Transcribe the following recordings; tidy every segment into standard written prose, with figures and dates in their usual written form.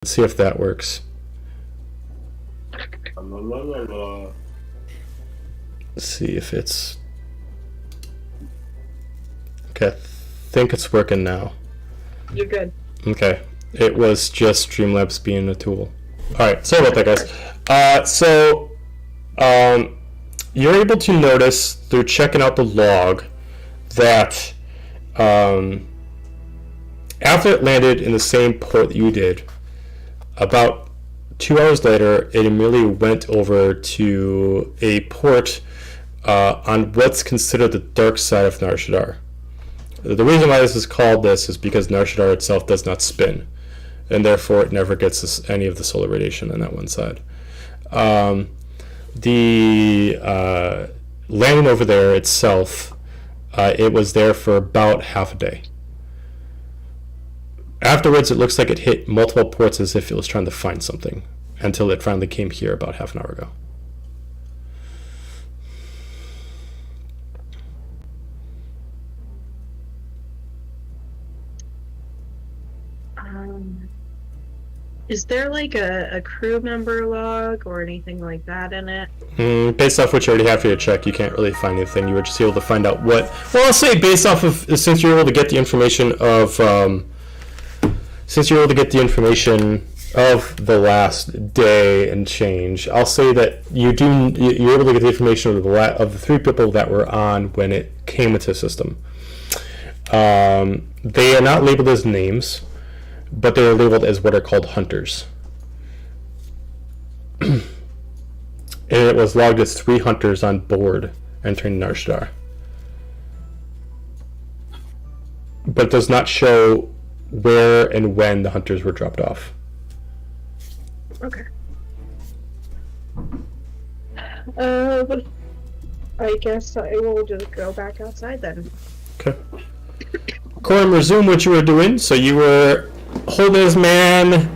Let's see if that works. Let's see if it's... Okay, I think it's working now. You're good. Okay, it was just Streamlabs being a tool. Alright, sorry about that, guys. You're able to notice through checking out the log that after it landed in the same port that you did, about 2 hours later, it immediately went over to a port on what's considered the dark side of Nar Shaddaa. The reason why this is called this is because Nar Shaddaa itself does not spin, and therefore it never gets any of the solar radiation on that one side. The landing over there itself, it was there for about half a day. Afterwards, it looks like it hit multiple ports as if it was trying to find something, until it finally came here about half an hour ago. Is there like a crew member log or anything like that in it? Based off what you already have for your check, you can't really find anything. You were just able to find out what... Well, I'll say based off of... Since you're able to get the information of... Since you're able to get the information of the last day and change, I'll say that you're able to get the information of the 3 people that were on when it came into the system. They are not labeled as names, but they are labeled as what are called hunters. And it was logged as 3 hunters on board entering Nar Shaddaa. But it does not show where and when the hunters were dropped off. Okay. I guess I will just go back outside then. Okay. Corum, resume what you were doing. So you were holding this man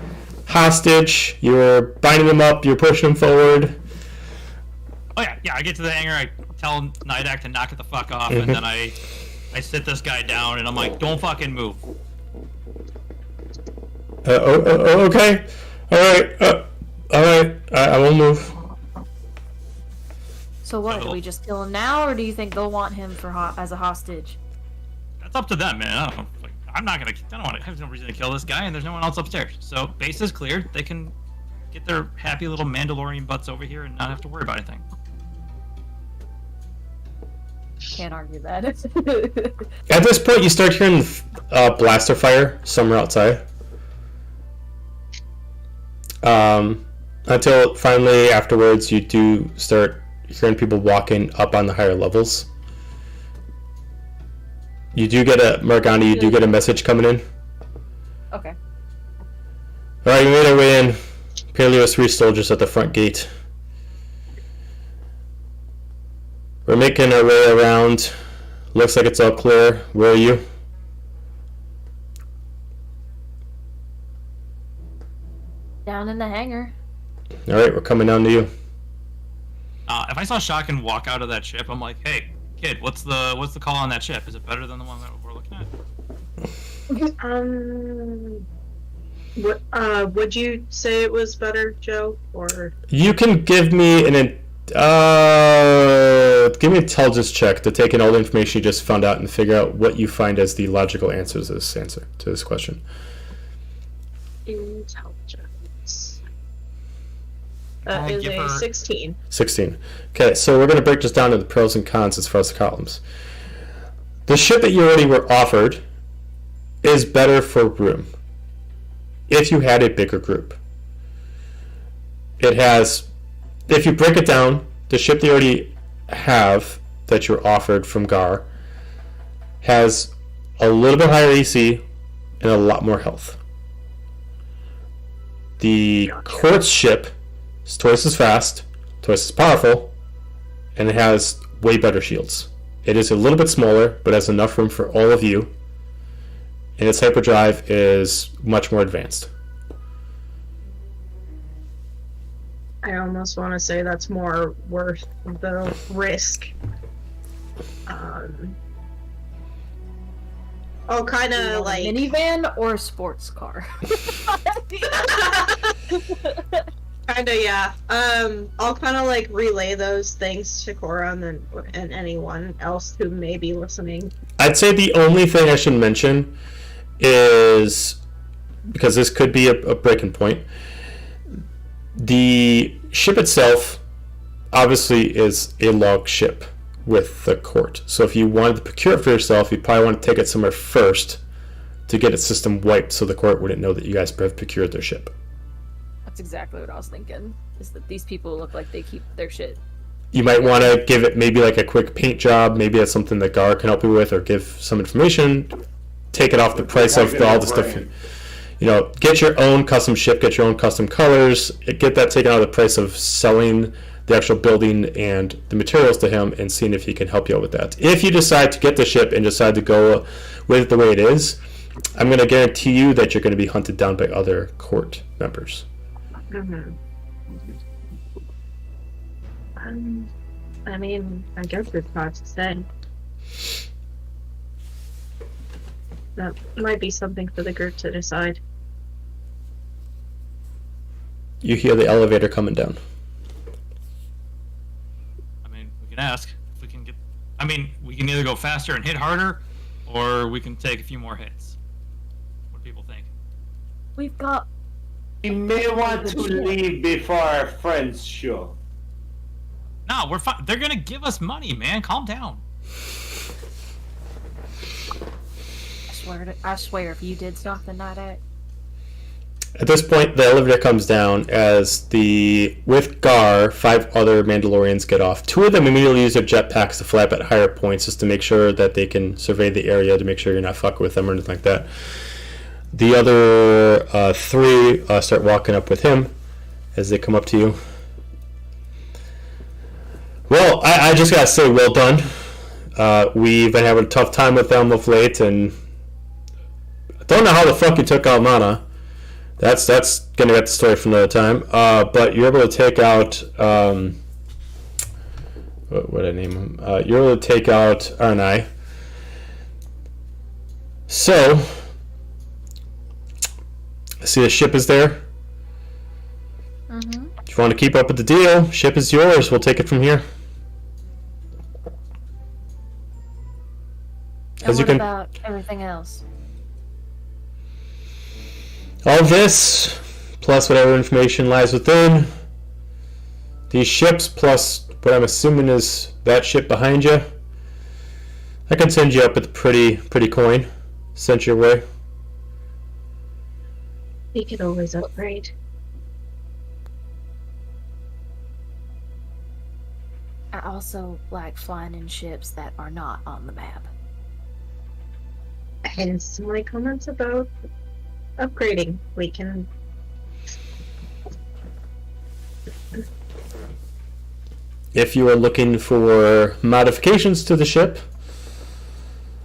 hostage, you were binding him up, you were pushing him forward. Oh yeah, I get to the hangar, I tell Nidak to knock it the fuck off, and then I sit this guy down, and I'm like, don't fucking move. Okay. Alright, I won't move. So what, do we just kill him now, or do you think they'll want him for as a hostage? That's up to them, man. I don't know. Like, I have no reason to kill this guy, and there's no one else upstairs. So, base is cleared. They can get their happy little Mandalorian butts over here and not have to worry about anything. Can't argue that. At this point, you start hearing blaster fire somewhere outside. Until finally, afterwards, you do start hearing people walking up on the higher levels. You do get a message coming in. Okay. Alright, we made our way in. Apparently there's 3 soldiers at the front gate. We're making our way around. Looks like it's all clear. Where are you? Down in the hangar. Alright, we're coming down to you. If I saw Shotgun walk out of that ship, I'm like, hey, kid, what's the call on that ship? Is it better than the one that we're looking at? Would you say it was better, Joe, or? You can give me an intelligence check to take in all the information you just found out and figure out what you find as the logical answers to this question. Intelligence. That is a 16. 16. Okay, so we're going to break this down into the pros and cons as far as the columns. The ship that you already were offered is better for room if you had a bigger group. It has, if you break it down, the ship that you already have that you're offered from Gar has a little bit higher AC and a lot more health. The Quartz ship is twice as fast, twice as powerful, and it has way better shields. It is a little bit smaller, but has enough room for all of you, and its hyperdrive is much more advanced. I almost want to say that's more worth the risk. Oh, kind Do you of want a like minivan or a sports car. kind of, yeah. I'll kind of like relay those things to Corum and anyone else who may be listening. I'd say the only thing I should mention is, because this could be a breaking point, the ship itself obviously is a log ship with the court. So if you wanted to procure it for yourself, you'd probably want to take it somewhere first to get its system wiped so the court wouldn't know that you guys have procured their ship. That's exactly what I was thinking. Is that these people look like they keep their shit. You might want to give it maybe like a quick paint job. Maybe that's something that Gar can help you with, or give some information. Take it off the price of all the stuff. You know, get your own custom ship, get your own custom colors, get that taken out of the price of selling the actual building and the materials to him, and seeing if he can help you out with that. If you decide to get the ship and decide to go with it the way it is, I'm going to guarantee you that you're going to be hunted down by other court members. Mm-hmm. I mean, I guess it's hard to say. That might be something for the group to decide. You hear the elevator coming down. I mean, we can ask if we can get. I mean, we can either go faster and hit harder, or we can take a few more hits. What do people think? We've got. We may want to leave before our friends show. No, we're fine. They're gonna give us money, man. Calm down. I swear, if you did something like that. At this point, the elevator comes down as with Gar, 5 other Mandalorians get off. 2 of them immediately use their jetpacks to fly up at higher points just to make sure that they can survey the area, to make sure you're not fucking with them or anything like that. The other 3 start walking up with him as they come up to you. Well, I just gotta say, well done. We've been having a tough time with them of late, and I don't know how the fuck you took out Mana. That's gonna get the story for another time. But you're able to take out what did I name him? You're able to take out Arnai. So, I see the ship is there. Mm-hmm. If you want to keep up with the deal, ship is yours. We'll take it from here. And what about everything else? All this, plus whatever information lies within these ships, plus what I'm assuming is that ship behind you, I can send you up with a pretty coin sent your way. We could always upgrade. I also like flying in ships that are not on the map. Hence my comments about upgrading. We can. If you are looking for modifications to the ship,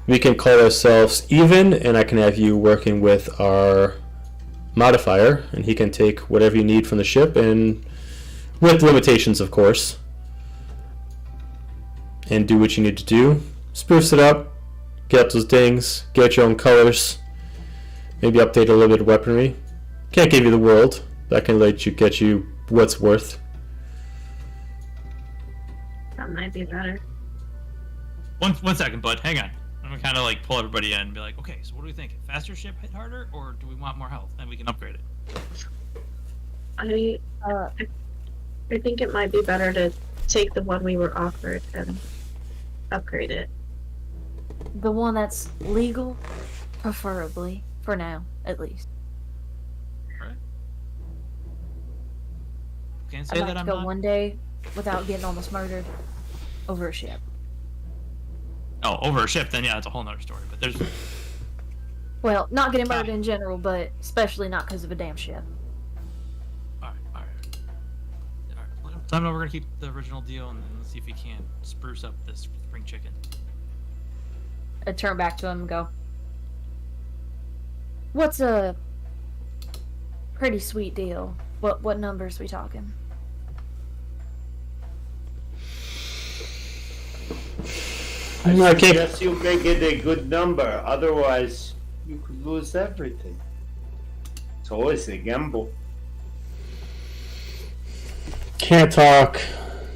we can call ourselves even, and I can have you working with our modifier, and he can take whatever you need from the ship, and with limitations, of course, and do what you need to do. Spruce it up, get up those dings, get your own colors, maybe update a little bit of weaponry. Can't give you the world, but I can get you what's worth. That might be better. One second, bud. Hang on. I'm gonna kind of like pull everybody in and be like, okay, so what do we think? Faster ship, hit harder, or do we want more health? Then we can upgrade it. I think it might be better to take the one we were offered and upgrade it. The one that's legal, preferably, for now, at least. Right? Can't say I'd that like to I'm go not. one day without getting almost murdered over a ship. Oh, over a ship, then yeah, it's a whole nother story. But there's. Well, not getting murdered in general, but especially not because of a damn ship. Alright. Time now we're gonna keep the original deal, and then let's see if we can spruce up this spring chicken. I'd turn back to him and go, what's a pretty sweet deal? What numbers we talking? I I can't. suggest you make it a good number, otherwise you could lose everything. It's always a gamble. Can't talk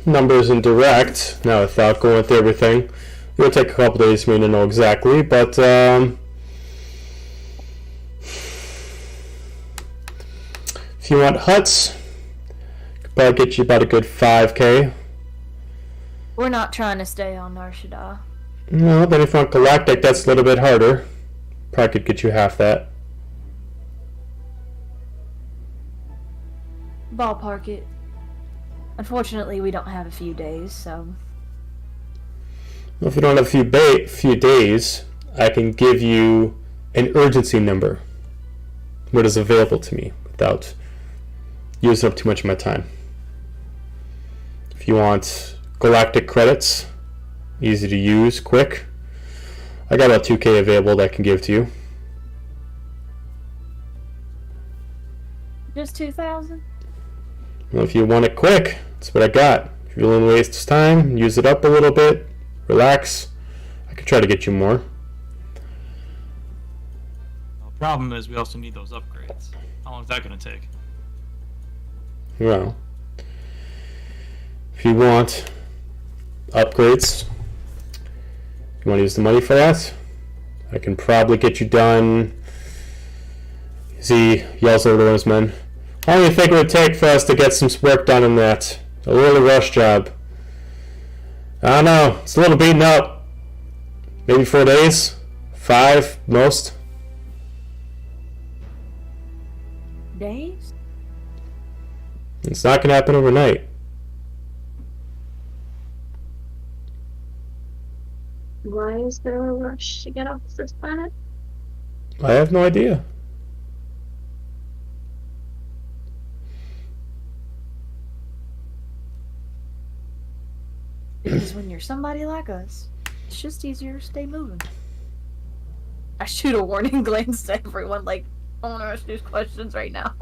numbers in direct now without going through everything. It'll take a couple days for me to know exactly, but if you want huts, could probably get you about a good 5k. We're not trying to stay on Narshada. No, then if you want galactic, that's a little bit harder. Probably could get you half that. Ballpark it. Unfortunately, we don't have a few days, so... Well, if you don't have a few days, I can give you an urgency number. What is available to me without using up too much of my time. If you want galactic credits, easy to use, quick, I got about 2k available that I can give to you. Just 2,000? Well, if you want it quick, that's what I got. If you're willing to waste time, use it up a little bit, relax, I can try to get you more. Well, the problem is we also need those upgrades. How long is that going to take? Well, if you want upgrades, you want to use the money for that, I can probably get you done. Z yells over to his men. How long do you think it would take for us to get some work done in that? A really rush job. I don't know. It's a little beaten up. Maybe 4 days? 5, most? Days? It's not going to happen overnight. Why is there a rush to get off this planet? I have no idea. Because when you're somebody like us, it's just easier to stay moving. I shoot a warning glance to everyone, like, I don't want to ask these questions right now.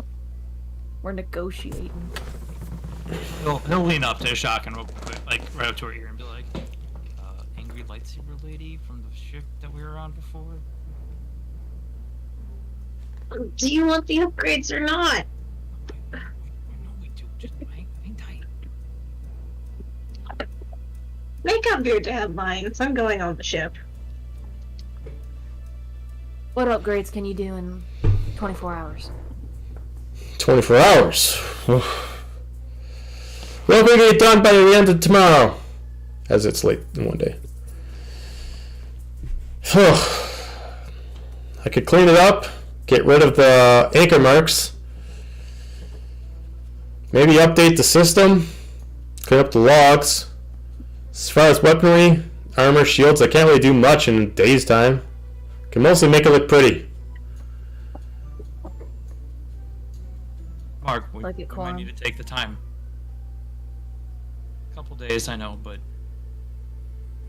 We're negotiating. He'll lean up to Shotgun real quick, like right up to her ear and be like, angry lightsaber lady from the ship that we were on before? Do you want the upgrades or not? No, we do. Just hang tight. Make up your deadlines. I'm going on the ship. What upgrades can you do in 24 hours? 24 hours. Well, we get it done by the end of tomorrow. As it's late in one day. I could clean it up, get rid of the anchor marks, maybe update the system, clean up the logs. As far as weaponry, armor, shields, I can't really do much in a day's time. Can mostly make it look pretty. Mark, we Like it, might Quan. need to take the time. A couple days, I know, but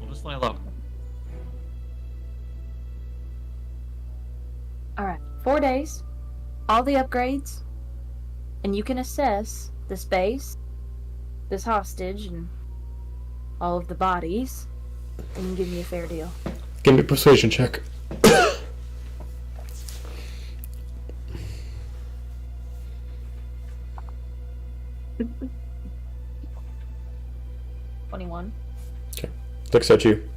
we'll just lay low. Alright, 4 days, all the upgrades, and you can assess the space, this hostage, and all of the bodies, and you can give me a fair deal. Give me a persuasion check. 21. Looks at you.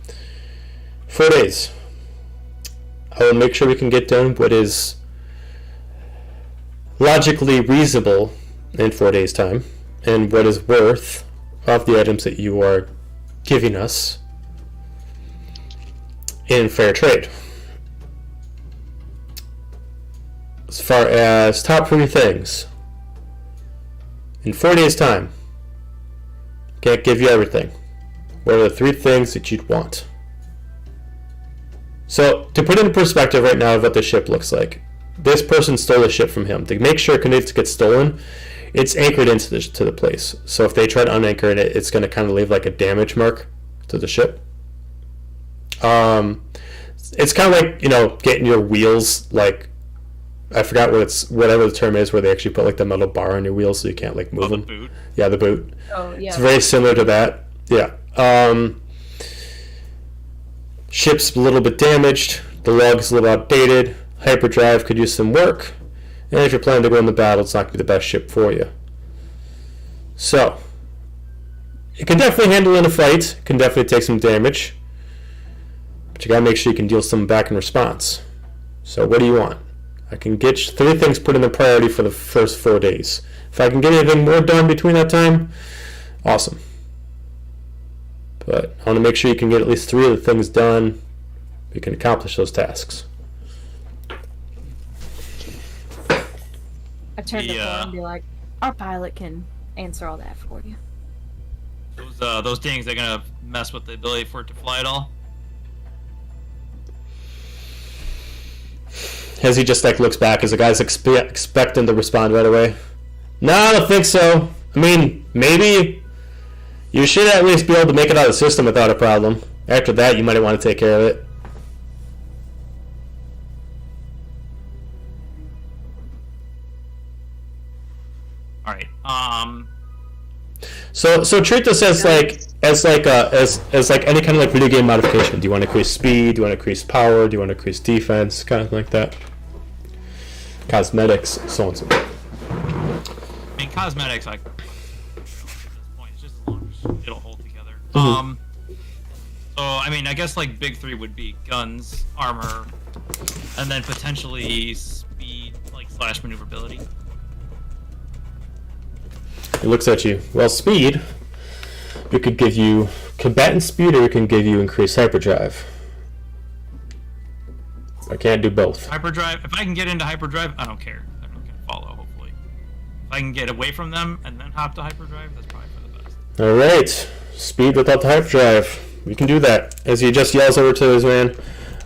4 days. I will make sure we can get done what is logically reasonable in 4 days' time, and what is worth of the items that you are giving us in fair trade. As far as top 3 things, in 4 days' time, can't give you everything. What are the 3 things that you'd want? So, to put it in perspective right now of what the ship looks like, this person stole the ship from him. To make sure it continues to get stolen, it's anchored into the place. So if they try to unanchor it, it's going to kind of leave like a damage mark to the ship. It's kind of like, getting your wheels, like, I forgot whatever the term is, where they actually put like the metal bar on your wheels so you can't like move The them. boot. Yeah, the boot. Oh, yeah. It's very similar to that. Yeah. Ship's a little bit damaged. The log's a little outdated. Hyperdrive could use some work. And if you're planning to go in the battle, it's not going to be the best ship for you. So, it can definitely handle in a fight. It can definitely take some damage. But you gotta make sure you can deal some back in response. So what do you want? I can get 3 things put in the priority for the first 4 days. If I can get anything more done between that time, awesome. But I want to make sure you can get at least 3 of the things done. You can accomplish those tasks. I turn to Thor and be like, our pilot can answer all that for you. Those things, they're gonna mess with the ability for it to fly at all? As he just like looks back, as the guy's expecting to respond right away. No, I don't think so. I mean, maybe. You should at least be able to make it out of the system without a problem. After that, you might want to take care of it. All right. So treat this as like any kind of like video game modification. Do you want to increase speed? Do you want to increase power? Do you want to increase defense? Kind of like that. Cosmetics, so on and so forth. I mean, cosmetics, like, at this point, it's just as long as it'll hold together. Mm-hmm. So I mean, I guess like big 3 would be guns, armor, and then potentially speed, like / maneuverability. He looks at you. Well, speed. We could give you combatant speed, or we can give you increased hyperdrive. I can't do both. Hyperdrive. If I can get into hyperdrive, I don't care. They're not gonna follow. Hopefully, if I can get away from them and then hop to hyperdrive, that's probably for the best. All right, speed without the hyperdrive. We can do that. As he just yells over to his man.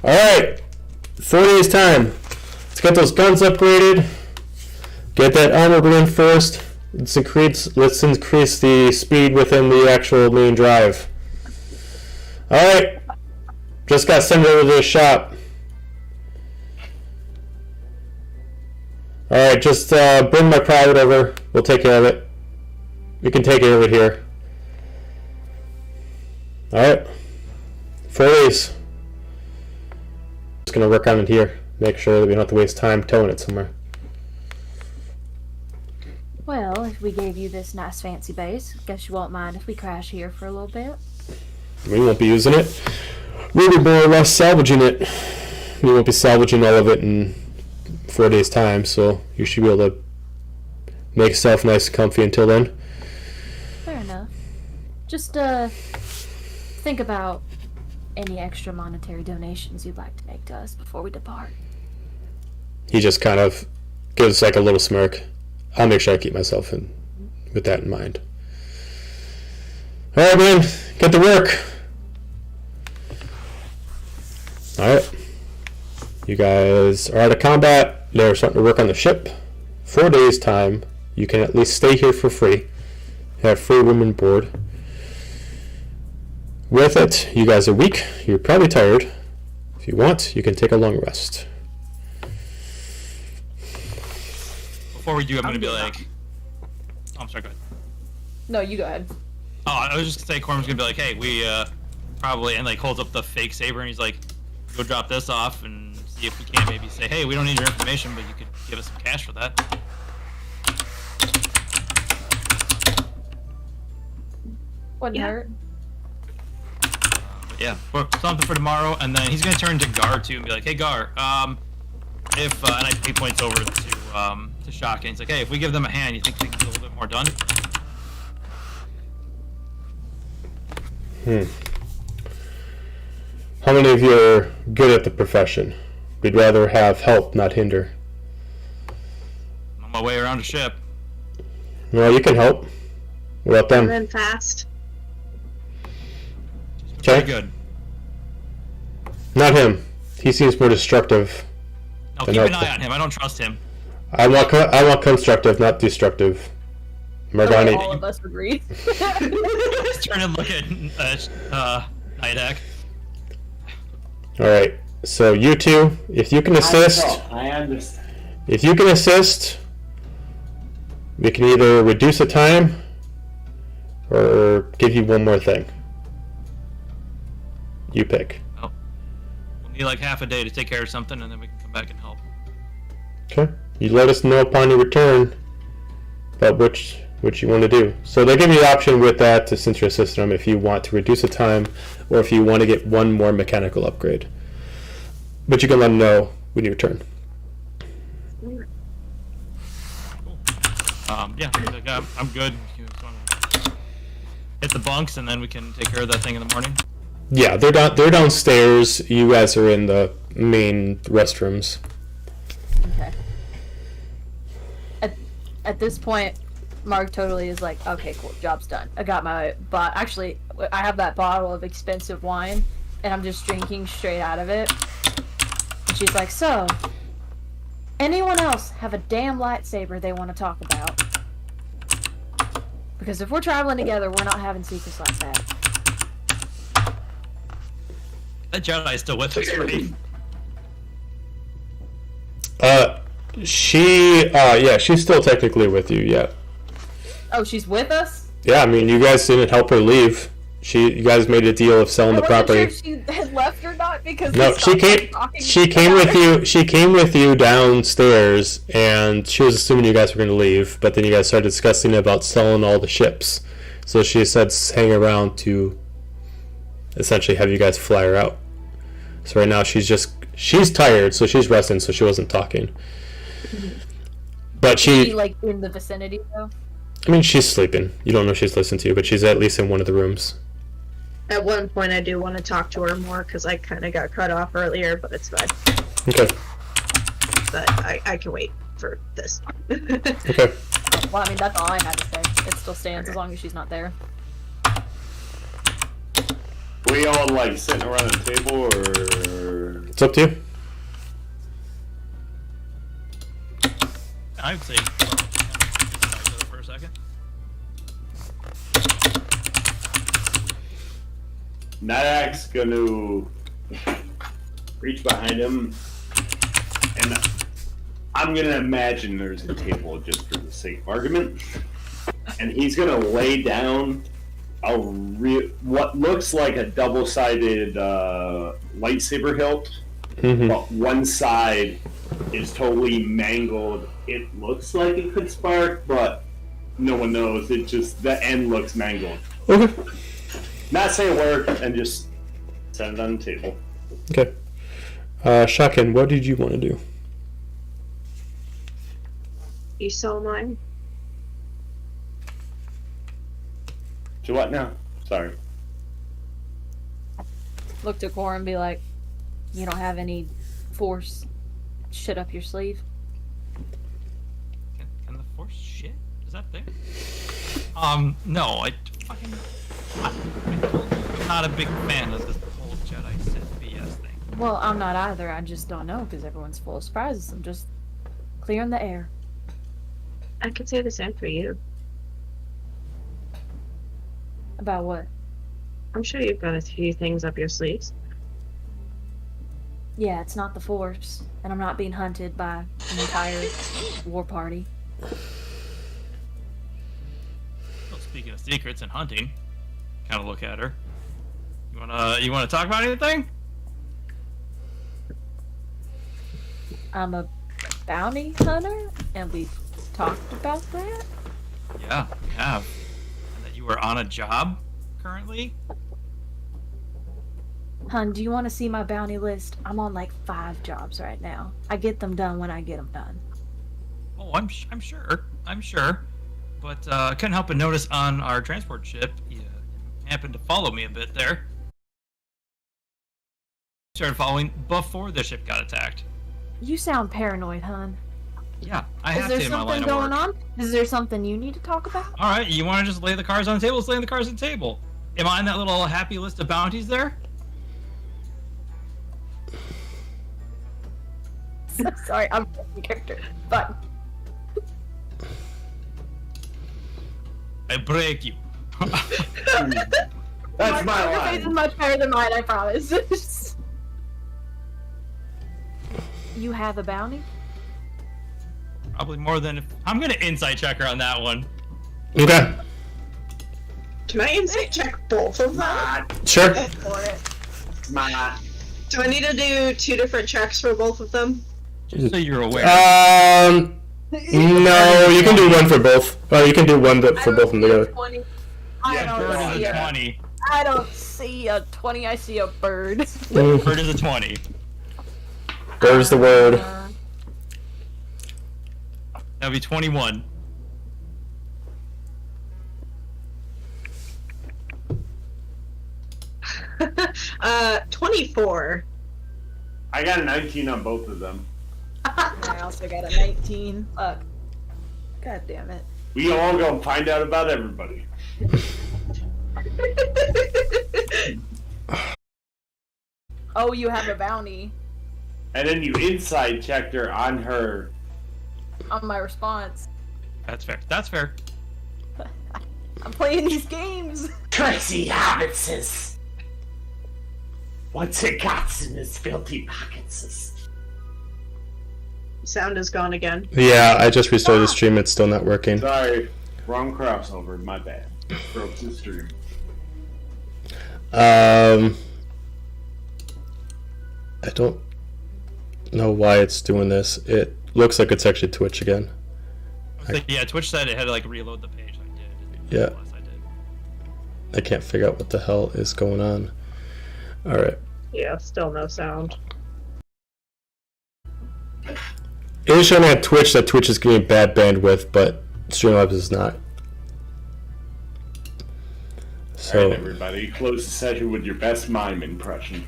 All right, 4 days time. Let's get those guns upgraded. Get that armor reinforced. Let's increase the speed within the actual main drive. All right, just got sent over to the shop. All right, just bring my private over. We'll take care of it. We can take care of it here. All right, 4 days. Just gonna work on it here. Make sure that we don't have to waste time towing it somewhere. Well, if we gave you this nice fancy base, guess you won't mind if we crash here for a little bit. We won't be using it. We'll be more or less salvaging it. We won't be salvaging all of it in 4 days' time, so you should be able to make yourself nice and comfy until then. Fair enough. Just think about any extra monetary donations you'd like to make to us before we depart. He just kind of gives like a little smirk. I'll make sure I keep myself in with that in mind. All right, man, get to work. All right, you guys are out of combat. They're starting to work on the ship. 4 days time. You can at least stay here for free. Have free room and board. With it, you guys are weak. You're probably tired. If you want, you can take a long rest. Before we do, I'm gonna be like, oh, I'm sorry, go ahead. No, you go ahead. Oh, I was just gonna say, Corman's gonna be like, hey, we probably, and like holds up the fake saber, and he's like, go drop this off and see if we can't maybe say, hey, we don't need your information, but you could give us some cash for that. Wouldn't Yeah. hurt. Yeah, something for tomorrow, and then he's gonna turn to Gar too and be like, hey Gar, if and he points over to Shaka, and he's like, hey, if we give them a hand, you think they can get a little bit more done? How many of you are good at the profession? We'd rather have help, not hinder. I'm on my way around a ship. Well, you can help. What about And them? then fast. Very Okay. good. Not him. He seems more destructive. No, Then keep an helpful. eye on him. I don't trust him. I want constructive, not destructive. Morgani. All of us agree. Just turn and look at Nidak. Alright, so you two, if you can assist, I understand. if you can assist, we can either reduce the time or give you one more thing. You pick. Oh, Be like half a day to take care of something, and then we can come back and help. Okay. You let us know upon your return about which you want to do. So they give you the option with that to since you're assisting them if you want to reduce the time or if you want to get one more mechanical upgrade. But you can let them know when you return. Cool. Yeah, like, I'm good. You just wanna hit the bunks, and then we can take care of that thing in the morning. Yeah, they're downstairs. You guys are in the main restrooms. Okay. At this point, Mark totally is like, okay, cool, job's done. I got my actually, I have that bottle of expensive wine, and I'm just drinking straight out of it. And she's like, so, anyone else have a damn lightsaber they want to talk about? Because if we're traveling together, we're not having secrets like that. That Jedi is still with us, right? She's still technically with you, yeah. Oh, she's with us? Yeah, I mean, you guys didn't help her leave. You guys made a deal of selling the property. I wasn't sure if she had left or not because no, she came with you. She came with you downstairs, and she was assuming you guys were going to leave. But then you guys started discussing about selling all the ships. So she said, "Hang around to essentially have you guys fly her out." So right now she's tired, so she's resting, so she wasn't talking. But Is she like in the vicinity though? I mean, she's sleeping. You don't know if she's listening to you, but she's at least in one of the rooms. At one point, I do want to talk to her more because I kind of got cut off earlier, but it's fine. Okay. But I can wait for this. Okay. Well, I mean, that's all I had to say. It still stands as long as she's not there. We all like sitting around a table, or It's up to you. I'd say for a second. Nyack's gonna reach behind him, and I'm gonna imagine there's a table just for the sake of argument, and he's gonna lay down what looks like a double-sided lightsaber hilt, but one side is totally mangled. It looks like it could spark, but no one knows. It just, the end looks mangled. Okay. Not say a word, and just set it on the table. Okay. Shakin, what did you want to do? You saw mine? To what now? Sorry. Look to Cora and be like, you don't have any force shit up your sleeve? Can the Force shit? Is that there? No, I'm not a big fan of this whole Jedi Sith BS thing. Well, I'm not either. I just don't know because everyone's full of surprises. I'm just clearing the air. I could say the same for you. About what? I'm sure you've got a few things up your sleeves. Yeah, it's not the Force, and I'm not being hunted by an entire war party. Well, speaking of secrets and hunting, kind of look at her. You wanna talk about anything? I'm a bounty hunter, and we've talked about that. Yeah, we have. And that you are on a job currently. Hun, do you want to see my bounty list? I'm on like 5 jobs right now. I get them done when I get them done. Oh, I'm sure. But I couldn't help but notice on our transport ship, you happened to follow me a bit there. Started following before the ship got attacked. You sound paranoid, hun. Yeah, I Is have there to in my line something of going work. on? Is there something you need to talk about? All right, you want to just lay the cards on the table? Let's lay the cards on the table. Am I on that little happy list of bounties there? Sorry, I'm a character. But I break you. That's my your face is line. much better than mine, I promise. You have a bounty? Probably more than. I'm gonna insight check her on that one. Okay. Can I insight check both of them? Sure. For it. Smart. Do I need to do 2 different checks for both of them? Just so you're aware. No, you can do one for both. Or you can do one for both of them together. Yeah, Bird is see a a- 20. I don't see a 20, I see a bird. Bird is a 20. There's the word. That'd be 21. 24. I got a 19 on both of them. I also got a 19. Fuck. God damn it. We all gonna find out about everybody. Oh, you have a bounty And then you inside checked her on her. on my response. That's fair. That's fair. I'm playing these games. Tracy Hobbitses. What's it got in his filthy pockets? Sound is gone again. Yeah, I just restarted the stream. It's still not working. Sorry, wrong crossover. My bad. Broke the stream. I don't know why it's doing this. It looks like it's actually Twitch again. Yeah, Twitch said it had to like reload the page. I did. Yeah. Plus, I did. I can't figure out what the hell is going on. Alright. Yeah, still no sound. It is showing at Twitch that Twitch is getting bad bandwidth, but Streamlabs is not. So, Alright, everybody, close the session with your best mime impression.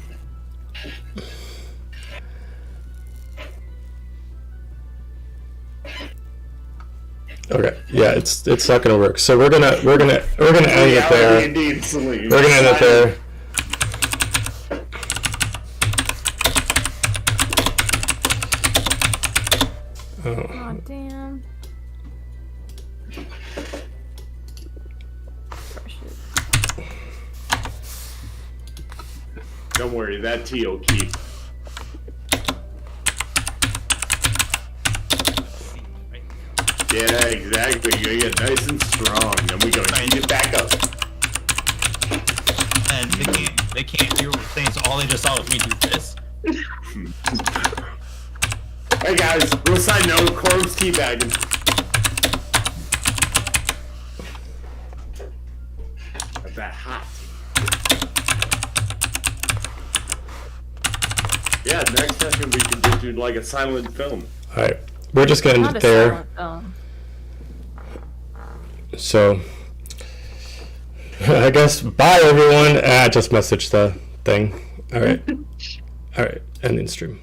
okay, yeah, it's not gonna work. So we're gonna end it there. Indeed, Celine. We're gonna end it there. Oh, damn. Don't worry, that tea will keep. Yeah, exactly. You get nice and strong. Then we go heat it back up. And they can't hear what we're saying, so all they just saw was me do this. Hey guys, real side note, Corb's teabagging. Got that hot. Yeah, next session we can just do like a silent film. Alright, we're just gonna end Not it a there. silent So, I guess bye everyone. I just messaged the thing. Alright. Alright, ending stream.